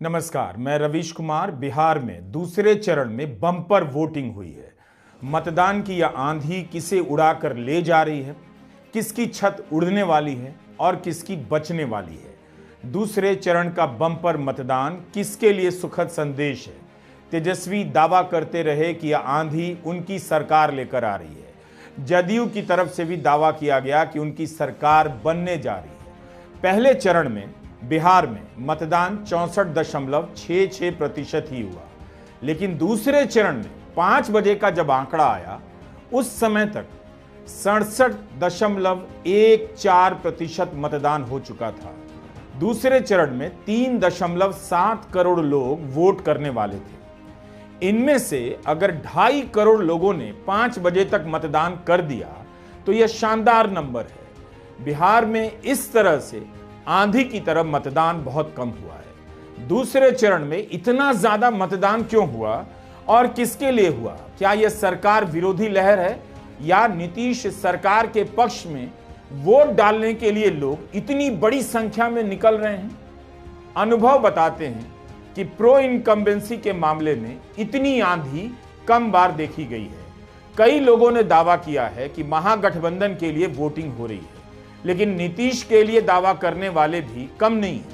नमस्कार, मैं रवीश कुमार। बिहार में दूसरे चरण में बम्पर वोटिंग हुई है। मतदान की यह आंधी किसे उड़ाकर ले जा रही है, किसकी छत उड़ने वाली है और किसकी बचने वाली है। दूसरे चरण का बम्पर मतदान किसके लिए सुखद संदेश है। तेजस्वी दावा करते रहे कि यह आंधी उनकी सरकार लेकर आ रही है। जदयू की तरफ से भी दावा किया गया कि उनकी सरकार बनने जा रही है। पहले चरण में बिहार में मतदान 64.66% ही हुआ, लेकिन दूसरे चरण में 5 बजे का जब आंकड़ा आया उस समय तक 67.14% मतदान हो चुका था। दूसरे चरण में 3.7 करोड़ लोग वोट करने वाले थे। इनमें से अगर 2.5 करोड़ लोगों ने 5 बजे तक मतदान कर दिया तो यह शानदार नंबर है। बिहार में इस तरह से आंधी की तरफ मतदान बहुत कम हुआ है। दूसरे चरण में इतना ज्यादा मतदान क्यों हुआ और किसके लिए हुआ? क्या यह सरकार विरोधी लहर है या नीतीश सरकार के पक्ष में वोट डालने के लिए लोग इतनी बड़ी संख्या में निकल रहे हैं? अनुभव बताते हैं कि प्रो इनकम्बेंसी के मामले में इतनी आंधी कम बार देखी गई है। कई लोगों ने दावा किया है कि महागठबंधन के लिए वोटिंग हो रही है, लेकिन नीतीश के लिए दावा करने वाले भी कम नहीं है।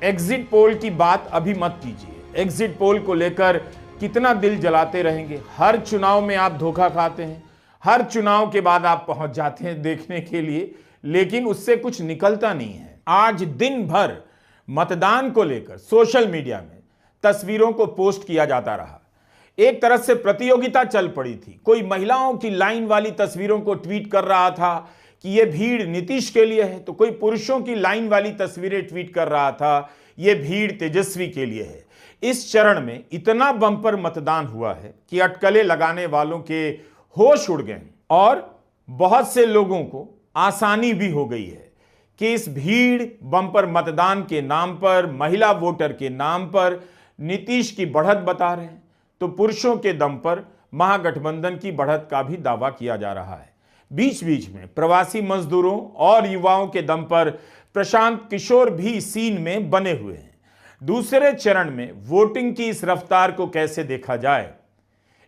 एग्जिट पोल की बात अभी मत कीजिए। एग्जिट पोल को लेकर कितना दिल जलाते रहेंगे। हर चुनाव में आप धोखा खाते हैं, हर चुनाव के बाद आप पहुंच जाते हैं देखने के लिए, लेकिन उससे कुछ निकलता नहीं है। आज दिन भर मतदान को लेकर सोशल मीडिया में तस्वीरों को पोस्ट किया जाता रहा। एक तरह से प्रतियोगिता चल पड़ी थी। कोई महिलाओं की लाइन वाली तस्वीरों को ट्वीट कर रहा था कि यह भीड़ नीतीश के लिए है, तो कोई पुरुषों की लाइन वाली तस्वीरें ट्वीट कर रहा था यह भीड़ तेजस्वी के लिए है। इस चरण में इतना बम्पर मतदान हुआ है कि अटकलें लगाने वालों के होश उड़ गए और बहुत से लोगों को आसानी भी हो गई है कि इस भीड़ बम्पर मतदान के नाम पर, महिला वोटर के नाम पर नीतीश की बढ़त बता रहे हैं, तो पुरुषों के दम पर महागठबंधन की बढ़त का भी दावा किया जा रहा है। बीच बीच में प्रवासी मजदूरों और युवाओं के दम पर प्रशांत किशोर भी सीन में बने हुए हैं। दूसरे चरण में वोटिंग की इस रफ्तार को कैसे देखा जाए?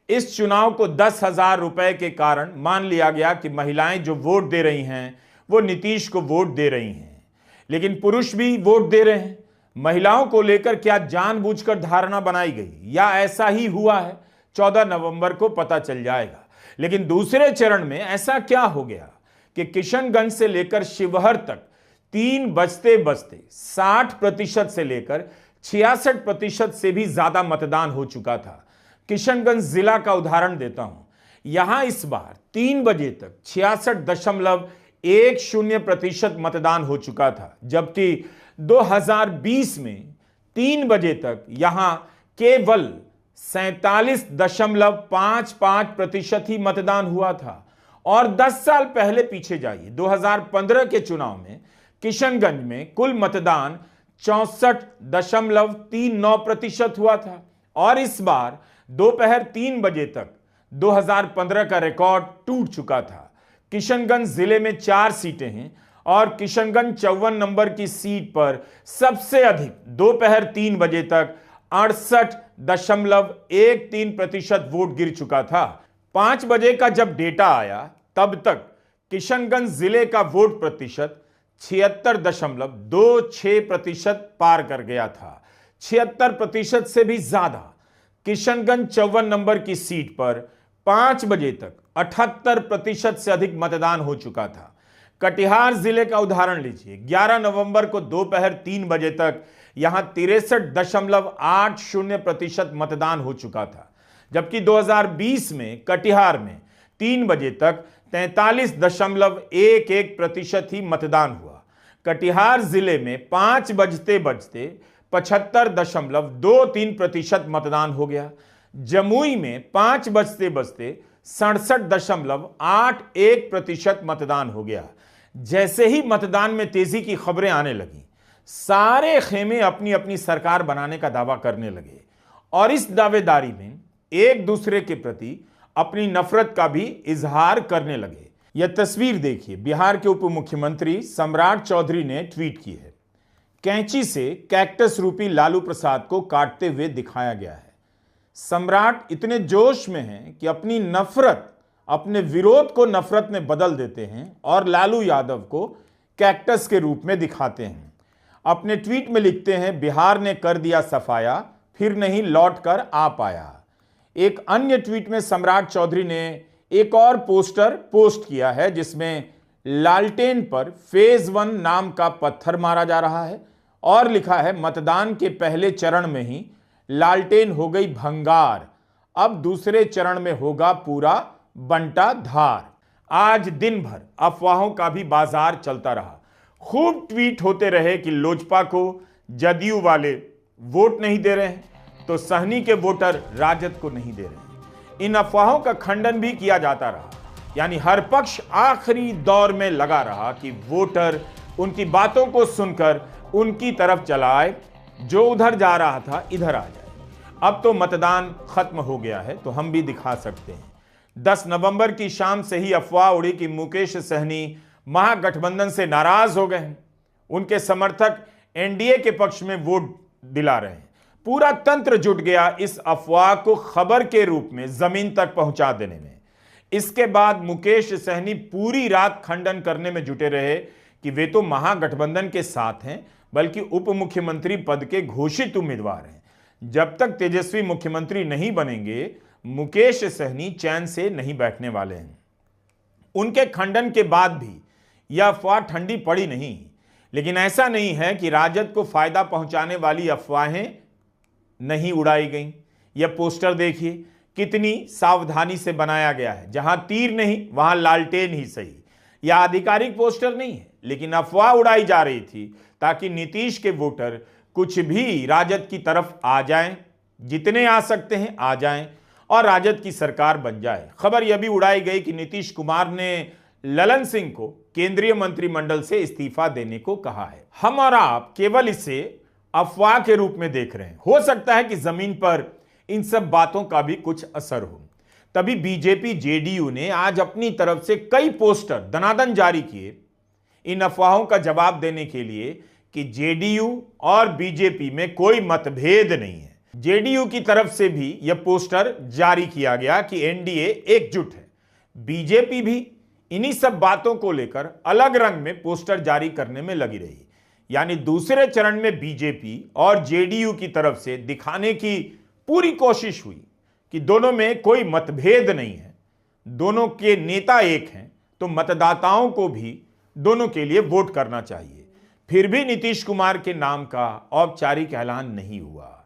इस चुनाव को 10,000 रुपए के कारण मान लिया गया कि महिलाएं जो वोट दे रही हैं वो नीतीश को वोट दे रही हैं, लेकिन पुरुष भी वोट दे रहे हैं। महिलाओं को लेकर क्या जानबूझकर धारणा बनाई गई या ऐसा ही हुआ है? 14 नवंबर को पता चल जाएगा। लेकिन दूसरे चरण में ऐसा क्या हो गया कि किशनगंज से लेकर शिवहर तक 3 बजते बजते 60% से लेकर 66% से भी ज्यादा मतदान हो चुका था। किशनगंज जिला का उदाहरण देता हूं। यहां इस बार 3 बजे तक 66.10% मतदान हो चुका था, जबकि 2020 में 3 बजे तक यहां केवल 47.55% ही मतदान हुआ था। और 10 साल पहले पीछे जाइए, 2015 के चुनाव में किशनगंज में कुल मतदान 64.39% हुआ था। और इस बार दोपहर 3 बजे तक 2015 का रिकॉर्ड टूट चुका था। किशनगंज जिले में 4 सीटें हैं और किशनगंज 54 नंबर की सीट पर सबसे अधिक दोपहर 3 बजे तक 68.13% वोट गिर चुका था। 5 बजे का जब डेटा आया तब तक किशनगंज जिले का वोट प्रतिशत 76.26% पार कर गया था। 76% से भी ज्यादा। किशनगंज 54 नंबर की सीट पर 5 बजे तक 78% से अधिक मतदान हो चुका था। कटिहार जिले का उदाहरण लीजिए। 11 नवंबर को दोपहर 3 बजे तक यहां 63.80% मतदान हो चुका था, जबकि 2020 में कटिहार में 3 बजे तक 43.11% ही मतदान हुआ। कटिहार जिले में 5 बजते बजते 75.23% मतदान हो गया। जमुई में 5 बजते बजते 67.81% मतदान हो गया। जैसे ही मतदान में तेजी की खबरें आने लगी, सारे खेमे अपनी अपनी सरकार बनाने का दावा करने लगे और इस दावेदारी में एक दूसरे के प्रति अपनी नफरत का भी इजहार करने लगे। यह तस्वीर देखिए, बिहार के उप मुख्यमंत्री सम्राट चौधरी ने ट्वीट की है। कैंची से कैक्टस रूपी लालू प्रसाद को काटते हुए दिखाया गया है। सम्राट इतने जोश में हैं कि अपनी नफरत, अपने विरोध को नफरत में बदल देते हैं और लालू यादव को कैक्टस के रूप में दिखाते हैं। अपने ट्वीट में लिखते हैं, बिहार ने कर दिया सफाया, फिर नहीं लौट कर आ पाया। एक अन्य ट्वीट में सम्राट चौधरी ने एक और पोस्टर पोस्ट किया है जिसमें लालटेन पर फेज 1 नाम का पत्थर मारा जा रहा है और लिखा है, मतदान के पहले चरण में ही लालटेन हो गई भंगार, अब दूसरे चरण में होगा पूरा बंटा धार। आज दिन भर अफवाहों का भी बाजार चलता रहा। खूब ट्वीट होते रहे कि लोजपा को जदयू वाले वोट नहीं दे रहे हैं तो सहनी के वोटर राजद को नहीं दे रहे हैं। इन अफवाहों का खंडन भी किया जाता रहा, यानी हर पक्ष आखिरी दौर में लगा रहा कि वोटर उनकी बातों को सुनकर उनकी तरफ चला आए, जो उधर जा रहा था इधर आ जाए। अब तो मतदान खत्म हो गया है तो हम भी दिखा सकते हैं। 10 नवंबर की शाम से ही अफवाह उड़ी कि मुकेश सहनी महागठबंधन से नाराज हो गए हैं, उनके समर्थक एनडीए के पक्ष में वोट दिला रहे हैं। पूरा तंत्र जुट गया इस अफवाह को खबर के रूप में जमीन तक पहुंचा देने में। इसके बाद मुकेश सहनी पूरी रात खंडन करने में जुटे रहे कि वे तो महागठबंधन के साथ हैं, बल्कि उप मुख्यमंत्री पद के घोषित उम्मीदवार हैं। जब तक तेजस्वी मुख्यमंत्री नहीं बनेंगे, मुकेश सहनी चैन से नहीं बैठने वाले हैं। उनके खंडन के बाद भी यह अफवाह ठंडी पड़ी नहीं, लेकिन ऐसा नहीं है कि राजद को फायदा पहुंचाने वाली अफवाहें नहीं उड़ाई गई। यह पोस्टर देखिए, कितनी सावधानी से बनाया गया है। जहां तीर नहीं वहां लालटेन ही सही। यह आधिकारिक पोस्टर नहीं है, लेकिन अफवाह उड़ाई जा रही थी ताकि नीतीश के वोटर कुछ भी राजद की तरफ आ जाएं, जितने आ सकते हैं आ जाएं और राजद की सरकार बन जाए। खबर यह भी उड़ाई गई कि नीतीश कुमार ने ललन सिंह को केंद्रीय मंत्रिमंडल से इस्तीफा देने को कहा है। हम और आप केवल इसे अफवाह के रूप में देख रहे हैं। हो सकता है कि जमीन पर इन सब बातों का भी कुछ असर हो। तभी बीजेपी जेडीयू ने आज अपनी तरफ से कई पोस्टर दनादन जारी किए इन अफवाहों का जवाब देने के लिए कि जेडीयू और बीजेपी में कोई मतभेद नहीं है। जेडीयू की तरफ से भी यह पोस्टर जारी किया गया कि एनडीए एकजुट है। बीजेपी भी इन्हीं सब बातों को लेकर अलग रंग में पोस्टर जारी करने में लगी रही। यानी दूसरे चरण में बीजेपी और जेडीयू की तरफ से दिखाने की पूरी कोशिश हुई कि दोनों में कोई मतभेद नहीं है, दोनों के नेता एक हैं, तो मतदाताओं को भी दोनों के लिए वोट करना चाहिए। फिर भी नीतीश कुमार के नाम का औपचारिक ऐलान नहीं हुआ।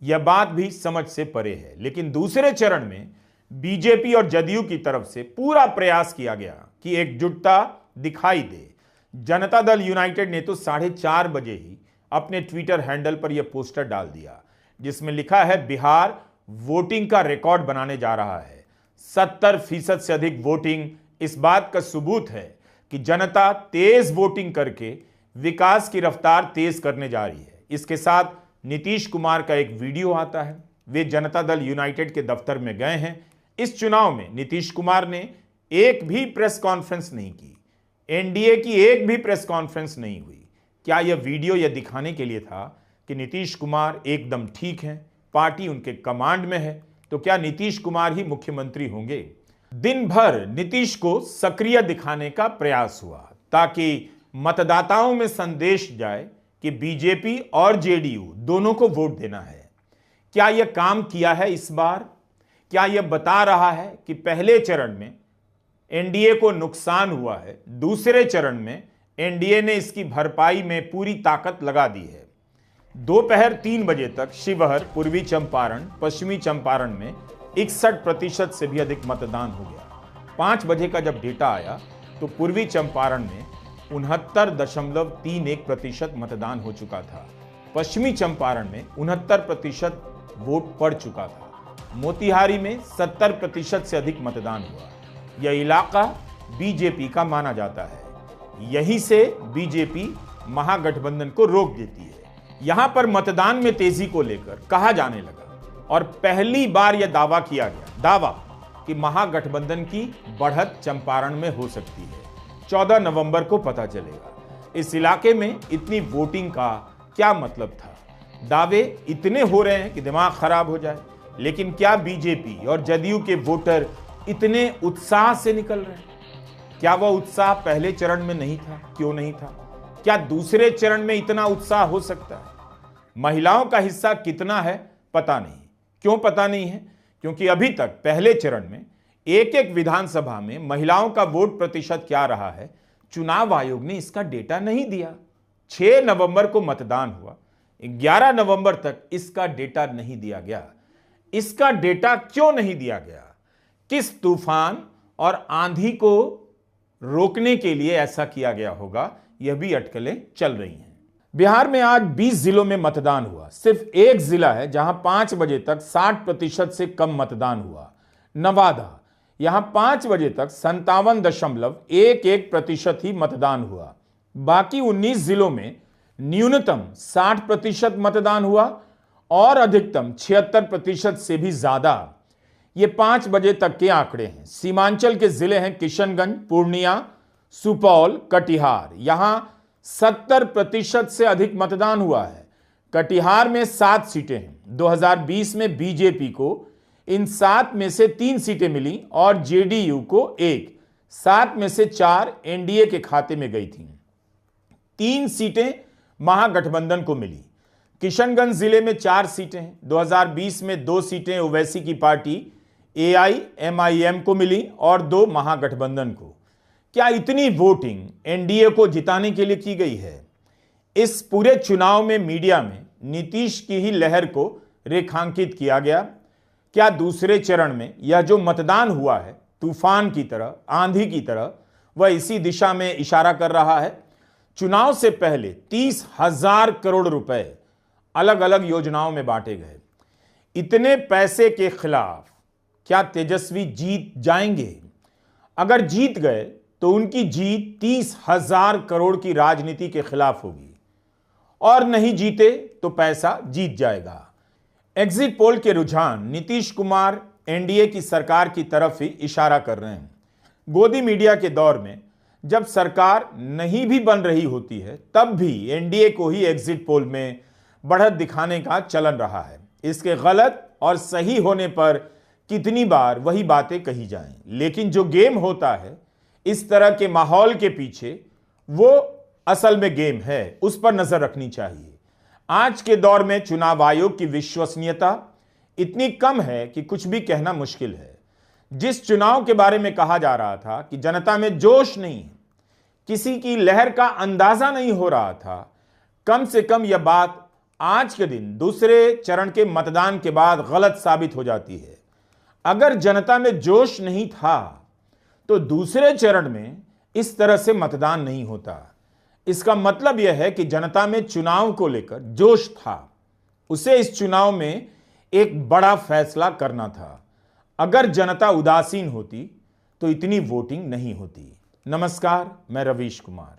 यह बात भी समझ से परे है। लेकिन दूसरे चरण में बीजेपी और जदयू की तरफ से पूरा प्रयास किया गया कि एकजुटता दिखाई दे। जनता दल यूनाइटेड ने तो 4:30 बजे ही अपने ट्विटर हैंडल पर यह पोस्टर डाल दिया जिसमें लिखा है, बिहार वोटिंग का रिकॉर्ड बनाने जा रहा है। 70% से अधिक वोटिंग इस बात का सबूत है कि जनता तेज वोटिंग करके विकास की रफ्तार तेज करने जा रही है। इसके साथ नीतीश कुमार का एक वीडियो आता है। वे जनता दल यूनाइटेड के दफ्तर में गए हैं। इस चुनाव में नीतीश कुमार ने एक भी प्रेस कॉन्फ्रेंस नहीं की, एनडीए की एक भी प्रेस कॉन्फ्रेंस नहीं हुई। क्या यह वीडियो यह दिखाने के लिए था कि नीतीश कुमार एकदम ठीक हैं, पार्टी उनके कमांड में है, तो क्या नीतीश कुमार ही मुख्यमंत्री होंगे? दिन भर नीतीश को सक्रिय दिखाने का प्रयास हुआ ताकि मतदाताओं में संदेश जाए कि बीजेपी और जेडीयू दोनों को वोट देना है। क्या यह काम किया है इस बार? क्या यह बता रहा है कि पहले चरण में एनडीए को नुकसान हुआ है, दूसरे चरण में एनडीए ने इसकी भरपाई में पूरी ताकत लगा दी है? दोपहर 3 बजे तक शिवहर, पूर्वी चंपारण, पश्चिमी चंपारण में 61% से भी अधिक मतदान हो गया। 5 बजे का जब डेटा आया तो पूर्वी चंपारण में 69.31% मतदान हो चुका था। पश्चिमी चंपारण में 69% वोट पड़ चुका था। मोतिहारी में 70% से अधिक मतदान हुआ। यह इलाका बीजेपी का माना जाता है। यहीं से बीजेपी महागठबंधन को रोक देती है। यहां पर मतदान में तेजी को लेकर कहा जाने लगा और पहली बार यह दावा किया गया कि महागठबंधन की बढ़त चंपारण में हो सकती है। 14 नवंबर को पता चलेगा। इस इलाके में इतनी वोटिंग का क्या मतलब था? दावे इतने हो रहे हैं कि दिमाग खराब हो जाए, लेकिन क्या बीजेपी और जदयू के वोटर इतने उत्साह से निकल रहे हैं? क्या वह उत्साह पहले चरण में नहीं था? क्यों नहीं था? क्या दूसरे चरण में इतना उत्साह हो सकता है? महिलाओं का हिस्सा कितना है पता नहीं। क्यों पता नहीं है? क्योंकि अभी तक पहले चरण में एक एक विधानसभा में महिलाओं का वोट प्रतिशत क्या रहा है, चुनाव आयोग ने इसका डेटा नहीं दिया। 6 नवंबर को मतदान हुआ, 11 नवंबर तक इसका डेटा नहीं दिया गया। इसका डेटा क्यों नहीं दिया गया? किस तूफान और आंधी को रोकने के लिए ऐसा किया गया होगा, यह भी अटकलें चल रही हैं। बिहार में आज 20 जिलों में मतदान हुआ। सिर्फ एक जिला है जहां 5 बजे तक 60% से कम मतदान हुआ, नवादा। यहां 5 बजे तक 57.11% ही मतदान हुआ। बाकी 19 जिलों में न्यूनतम 60% मतदान हुआ और अधिकतम 76% से भी ज्यादा। ये 5 बजे तक के आंकड़े हैं। सीमांचल के जिले हैं किशनगंज, पूर्णिया, सुपौल, कटिहार। यहां 70% से अधिक मतदान हुआ है। कटिहार में 7 सीटें हैं। 2020 में बीजेपी को इन 7 में से 3 सीटें मिली और जेडीयू को 1। 7 में से 4 एनडीए के खाते में गई थीं। 3 सीटें महागठबंधन को मिली। किशनगंज जिले में 4 सीटें हैं। 2020 में 2 सीटें ओवैसी की पार्टी AIMIM को मिली और 2 महागठबंधन को। क्या इतनी वोटिंग एनडीए को जिताने के लिए की गई है? इस पूरे चुनाव में मीडिया में नीतीश की ही लहर को रेखांकित किया गया। क्या दूसरे चरण में यह जो मतदान हुआ है तूफान की तरह, आंधी की तरह, वह इसी दिशा में इशारा कर रहा है? चुनाव से पहले 30,000 करोड़ रुपए अलग अलग योजनाओं में बांटे गए। इतने पैसे के खिलाफ क्या तेजस्वी जीत जाएंगे? अगर जीत गए तो उनकी जीत 30,000 करोड़ की राजनीति के खिलाफ होगी, और नहीं जीते तो पैसा जीत जाएगा। एग्जिट पोल के रुझान नीतीश कुमार एनडीए की सरकार की तरफ ही इशारा कर रहे हैं। गोदी मीडिया के दौर में जब सरकार नहीं भी बन रही होती है, तब भी एनडीए को ही एग्जिट पोल में बढ़त दिखाने का चलन रहा है। इसके गलत और सही होने पर कितनी बार वही बातें कही जाएं, लेकिन जो गेम होता है इस तरह के माहौल के पीछे, वो असल में गेम है, उस पर नजर रखनी चाहिए। आज के दौर में चुनाव आयोग की विश्वसनीयता इतनी कम है कि कुछ भी कहना मुश्किल है। जिस चुनाव के बारे में कहा जा रहा था कि जनता में जोश नहीं है, किसी की लहर का अंदाजा नहीं हो रहा था, कम से कम यह बात आज के दिन दूसरे चरण के मतदान के बाद गलत साबित हो जाती है। अगर जनता में जोश नहीं था तो दूसरे चरण में इस तरह से मतदान नहीं होता। इसका मतलब यह है कि जनता में चुनाव को लेकर जोश था, उसे इस चुनाव में एक बड़ा फैसला करना था। अगर जनता उदासीन होती तो इतनी वोटिंग नहीं होती। नमस्कार, मैं रवीश कुमार।